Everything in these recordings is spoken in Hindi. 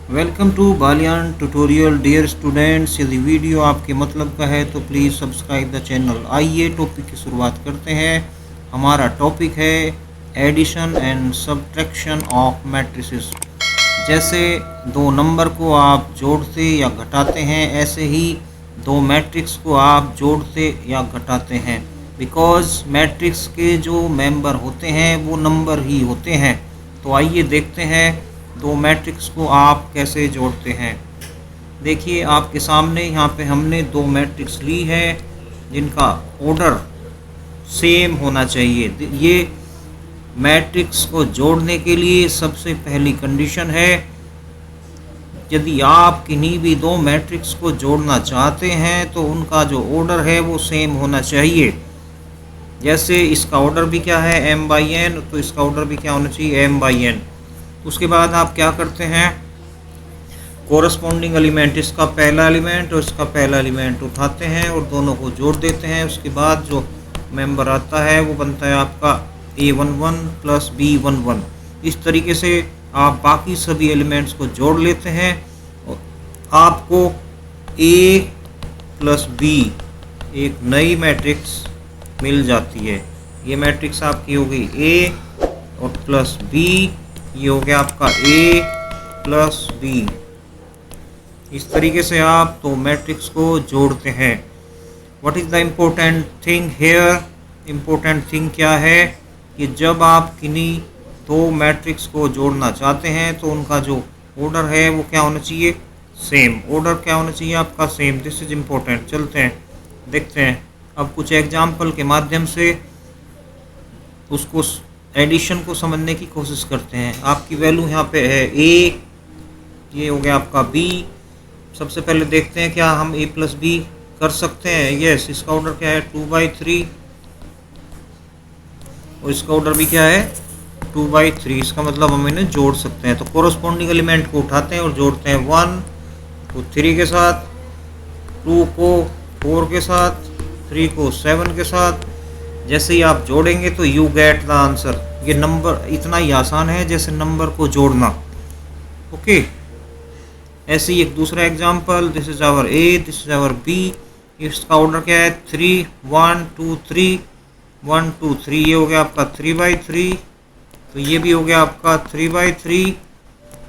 Welcome to Baliyan tutorial dear students. यदि वीडियो आपके मतलब का है तो प्लीज़ सब्सक्राइब द चैनल। आइए टॉपिक की शुरुआत करते हैं। हमारा टॉपिक है addition and subtraction of matrices. जैसे दो नंबर को आप जोड़ते या घटाते हैं, ऐसे ही दो मैट्रिक्स को आप जोड़ते या घटाते हैं। बिकॉज़ मैट्रिक्स के जो मेंबर होते हैं वो नंबर ही होते हैं। तो आइए देखते हैं दो मैट्रिक्स को आप कैसे जोड़ते हैं। देखिए आपके सामने यहाँ पे हमने दो मैट्रिक्स ली है जिनका ऑर्डर सेम होना चाहिए। ये मैट्रिक्स को जोड़ने के लिए सबसे पहली कंडीशन है, यदि आप किन्हीं भी दो मैट्रिक्स को जोड़ना चाहते हैं तो उनका जो ऑर्डर है वो सेम होना चाहिए। जैसे इसका ऑर्डर भी क्या है, m/n, तो इसका ऑर्डर भी क्या होना चाहिए, m/n। उसके बाद आप क्या करते हैं, कोरस्पॉन्डिंग एलिमेंट, इसका पहला एलिमेंट और इसका पहला एलिमेंट उठाते हैं और दोनों को जोड़ देते हैं। उसके बाद जो मेंबर आता है वो बनता है आपका a11 प्लस b11। इस तरीके से आप बाकी सभी एलिमेंट्स को जोड़ लेते हैं और आपको a प्लस b एक नई मैट्रिक्स मिल जाती है। ये मैट्रिक्स आपकी हो गई a और प्लस b, ये हो गया आपका a प्लस b। इस तरीके से आप दो मैट्रिक्स को जोड़ते हैं। What is the important thing here? Important thing क्या है कि जब आप किन्हीं दो मैट्रिक्स को जोड़ना चाहते हैं तो उनका जो ऑर्डर है वो क्या होना चाहिए, सेम। ऑर्डर क्या होना चाहिए आपका, सेम। This is important. चलते हैं देखते हैं अब कुछ एग्जाम्पल के माध्यम से उसको एडिशन को समझने की कोशिश करते हैं। आपकी वैल्यू यहाँ पे है a, ये हो गया आपका b। सबसे पहले देखते हैं क्या हम a प्लस b कर सकते हैं। यस, इसका ऑर्डर क्या है 2/3 और इसका ऑर्डर भी क्या है 2/3। इसका मतलब हम इन्हें जोड़ सकते हैं। तो कोरस्पॉन्डिंग एलिमेंट को उठाते हैं और जोड़ते हैं 1 को 3 के साथ, 2 को 4 के साथ, 3 को 7 के साथ। जैसे ही आप जोड़ेंगे तो यू गेट द आंसर। ये नंबर इतना ही आसान है जैसे नंबर को जोड़ना। ओके, ऐसे ही एक दूसरा example, this is our A, this is our B. इसका ऑर्डर क्या है 3 1 2 3 1 2 3। ये हो गया आपका 3/3। तो ये भी हो गया आपका 3/3।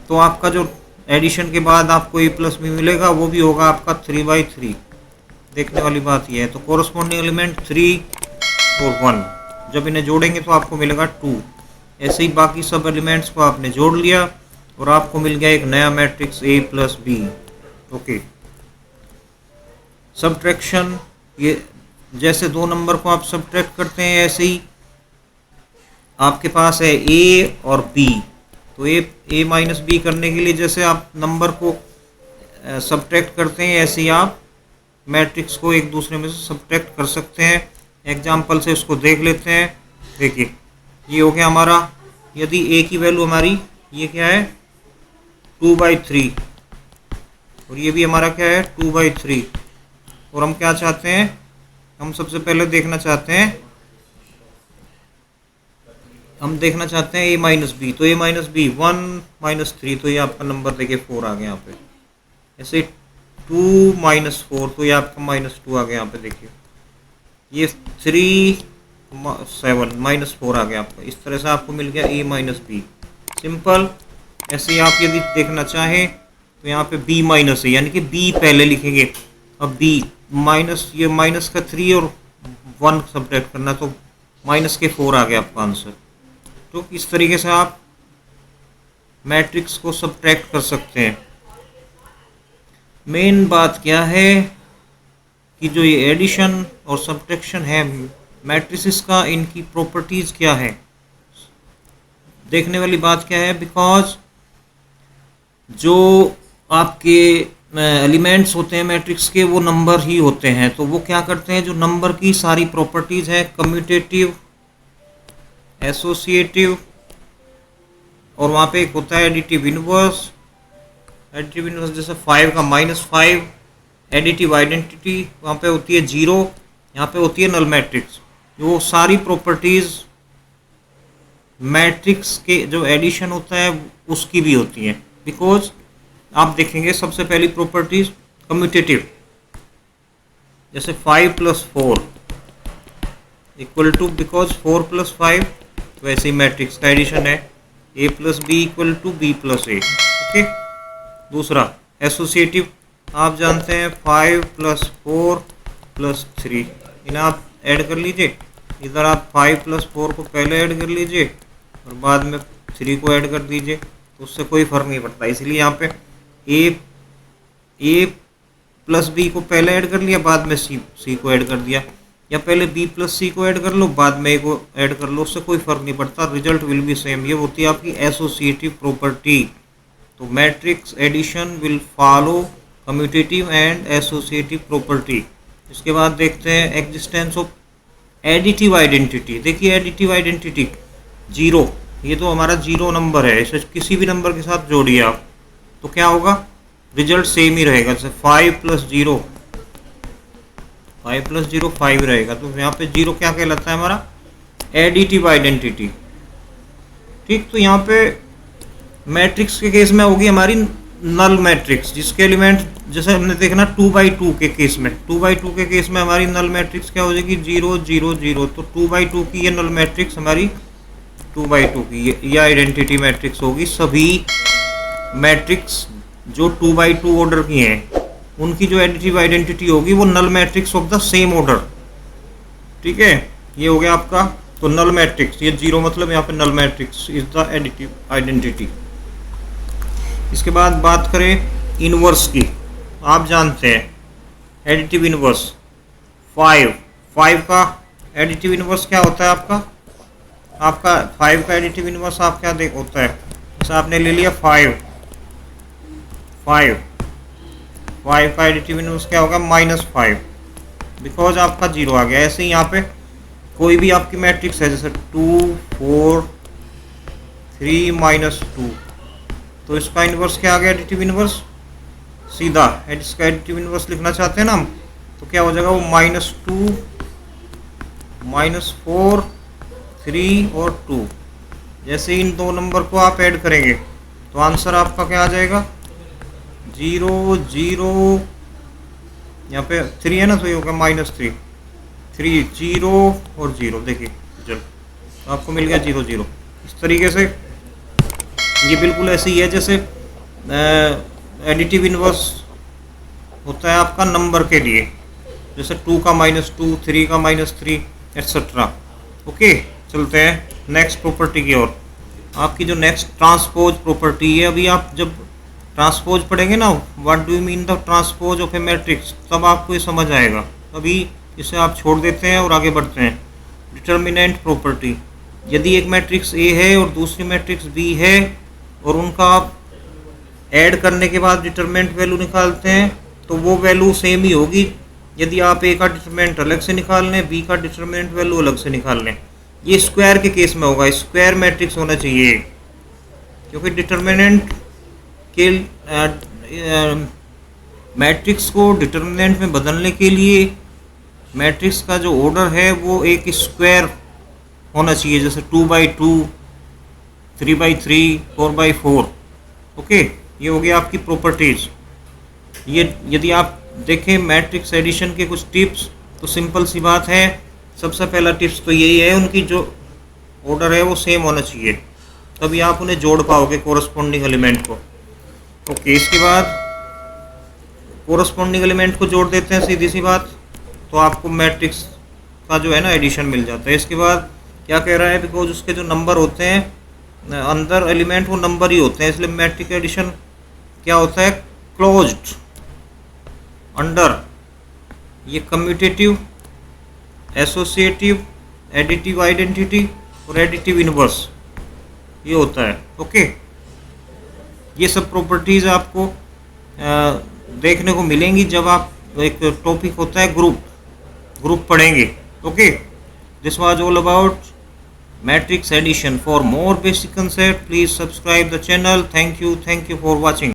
तो आपका जो एडिशन के बाद आपको ए प्लस बी मिलेगा वो भी होगा आपका 3/3। देखने वाली बात यह है। तो कोरस्पॉन्डिंग एलिमेंट 3 और 1, जब इन्हें जोड़ेंगे तो आपको मिलेगा 2। ऐसे ही बाकी सब एलिमेंट्स को आपने जोड़ लिया और आपको मिल गया एक नया matrix a plus B. Okay, subtraction, ये जैसे दो नंबर को आप सब्ट्रैक्ट करते हैं ऐसे ही आपके पास है a और b। तो a माइनस बी करने के लिए जैसे आप नंबर को सब्ट्रैक्ट करते हैं ऐसे ही आप मैट्रिक्स को एक दूसरे में से सब्ट्रैक्ट कर सकते हैं। एग्जाम्पल से उसको देख लेते हैं। देखिए ये हो गया हमारा, यदि a की वैल्यू हमारी ये क्या है 2/3 और ये भी हमारा क्या है 2/3, और हम क्या चाहते हैं, हम सबसे पहले देखना चाहते हैं, हम देखना चाहते हैं a माइनस बी। तो a माइनस बी 1 - 3, तो ये आपका नंबर देखिए 4 आ गया यहाँ पे। ऐसे 2 - 4, तो ये आपका -2 आ गया यहाँ पे। देखिए ये 3 7 -4 आ गया आपका। इस तरह से आपको मिल गया a माइनस बी, सिंपल। ऐसे ही आप यदि देखना चाहें तो यहाँ पे b माइनस है, यानी कि b पहले लिखेंगे। अब b माइनस, ये माइनस का 3 और 1 सब्ट्रैक्ट करना, तो माइनस के 4 आ गया आपका आंसर। तो इस तरीके से आप मैट्रिक्स को सब्ट्रैक्ट कर सकते हैं। मेन बात क्या है कि जो ये एडिशन और सब्ट्रैक्शन है मैट्रिसेस का, इनकी प्रॉपर्टीज़ क्या है, देखने वाली बात क्या है। बिकॉज जो आपके एलिमेंट्स होते हैं मैट्रिक्स के वो नंबर ही होते हैं। तो वो क्या करते हैं, जो नंबर की सारी प्रॉपर्टीज़ है, कम्यूटेटिव, एसोसिएटिव, और वहाँ पे एक होता है एडिटिव इनवर्स। एडिटिव इनवर्स जैसे 5 का -5, एडिटिव आइडेंटिटी वहाँ पे होती है 0, यहाँ पे होती है नल मैट्रिक्स। जो सारी प्रॉपर्टीज़ मैट्रिक्स के जो एडिशन होता है उसकी भी होती हैं। बिकॉज आप देखेंगे सबसे पहली प्रॉपर्टीज कम्यूटेटिव, जैसे 5 + 4 इक्वल टू, बिकॉज 4 + 5 वैसे ही मैट्रिक्स का एडिशन है, a + b equal to b + a। Okay. दूसरा एसोसिएटिव, आप जानते हैं 5 + 4 + 3, इन्हें आप ऐड कर लीजिए। इधर आप 5 + 4 को पहले ऐड कर लीजिए और बाद में 3 को ऐड कर दीजिए, तो उससे कोई फर्क नहीं पड़ता। इसलिए यहाँ पे a + b को पहले ऐड कर लिया, बाद में c को ऐड कर दिया, या पहले b + c को ऐड कर लो, बाद में a को ऐड कर लो, उससे कोई फर्क नहीं पड़ता, रिजल्ट विल बी सेम। ये होती है आपकी एसोसिएटिव प्रॉपर्टी। तो matrix addition will follow commutative and associative property. इसके बाद देखते हैं एग्जिस्टेंस ऑफ एडिटिव आइडेंटिटी। देखिए एडिटिव आइडेंटिटी 0, ये तो हमारा 0 नंबर है, इसे किसी भी नंबर के साथ जोड़िए आप, तो क्या होगा, रिजल्ट सेम ही रहेगा। जैसे 5 + 0 5 रहेगा, तो यहाँ पे 0 क्या कहलाता है, हमारा एडिटिव आइडेंटिटी। ठीक, तो यहाँ पे मैट्रिक्स के केस में होगी हमारी नल मैट्रिक्स, जिसके एलिमेंट जैसे हमने देखना 2/2 के केस में, 2/2 के केस में हमारी नल मैट्रिक्स क्या हो जाएगी, 0 0 0। तो 2/2 की ये नल मैट्रिक्स हमारी 2/2 की ये आइडेंटिटी मैट्रिक्स होगी। सभी मैट्रिक्स जो 2/2 ऑर्डर की हैं उनकी जो एडिटिव आइडेंटिटी होगी वो null matrix of the same order. ठीक है, ये हो गया आपका। तो नल मैट्रिक्स, ये 0 मतलब यहाँ पे null matrix is the additive identity. इसके बाद बात करें इनवर्स की, आप जानते हैं एडिटिव इनवर्स 5 का एडिटिव इनवर्स क्या होता है आपका 5 का एडिटिव इनवर्स आप क्या देख होता है, जैसे आपने ले लिया 5 का एडिटिव इनवर्स क्या होगा, -5, बिकॉज आपका 0 आ गया। ऐसे ही यहाँ पे कोई भी आपकी मैट्रिक्स है, जैसे 2 4 3 -2, तो इसका इन्वर्स क्या आ गया, एडिटिव इन्वर्स। सीधा इसका एडिटिव इन्वर्स लिखना चाहते हैं ना हम, तो क्या हो जाएगा, वो -2 -4 3 और 2। जैसे इन दो नंबर को आप ऐड करेंगे तो आंसर आपका क्या आ जाएगा, 0 0, यहाँ पे 3 है ना, तो ये होगा -3 3 0 और 0। देखिए चलो, तो आपको मिल गया 0 0। इस तरीके से ये बिल्कुल ऐसे ही है जैसे एडिटिव इनवर्स होता है आपका नंबर के लिए, जैसे 2 का -2 3 का -3 एट्सेट्रा। ओके, चलते हैं नेक्स्ट प्रॉपर्टी की ओर। आपकी जो नेक्स्ट ट्रांसपोज प्रॉपर्टी है, अभी आप जब ट्रांसपोज पढ़ेंगे ना, what do you mean the transpose of A matrix, तब आपको ये समझ आएगा। अभी इसे आप छोड़ देते हैं और आगे बढ़ते हैं। डिटर्मिनेंट प्रॉपर्टी, यदि एक मैट्रिक्स ए है और दूसरी मैट्रिक्स बी है और उनका आप ऐड करने के बाद डिटरमिनेंट वैल्यू निकालते हैं, तो वो वैल्यू सेम ही होगी। यदि आप ए का डिटरमिनेंट अलग से निकाल लें, बी का डिटरमिनेंट वैल्यू अलग से निकाल लें, ये स्क्वायर के केस में होगा, स्क्वायर मैट्रिक्स होना चाहिए, क्योंकि डिटरमिनेंट के मैट्रिक्स को डिटरमिनेंट में बदलने के लिए मैट्रिक्स का जो ऑर्डर है वो एक स्क्वायर होना चाहिए, जैसे 2/2 3/3 4/4। ओके, ये हो गया आपकी प्रॉपर्टीज। ये यदि आप देखें मैट्रिक्स एडिशन के कुछ टिप्स, तो सिंपल सी बात है, सबसे पहला टिप्स तो यही है, उनकी जो ऑर्डर है वो सेम होना चाहिए, तभी आप उन्हें जोड़ पाओगे कोरस्पॉन्डिंग एलिमेंट को। ओके, इसके बाद कोरस्पॉन्डिंग एलिमेंट को जोड़ देते हैं, सीधी सी बात, तो आपको मैट्रिक्स का जो है ना एडिशन मिल जाता है। इसके बाद क्या कह रहा है, बिकॉज उसके जो नंबर होते हैं अंदर एलिमेंट वो नंबर ही होते हैं, इसलिए मैट्रिक एडिशन क्या होता है, क्लोज्ड अंडर ये कम्यूटेटिव, एसोसिएटिव, एडिटिव आइडेंटिटी और एडिटिव इनवर्स, ये होता है। ओके, ये सब प्रॉपर्टीज़ आपको देखने को मिलेंगी जब आप एक टॉपिक होता है ग्रुप पढ़ेंगे। Okay, this was all about matrix addition. For more basic concept, please subscribe the channel. Thank you for watching.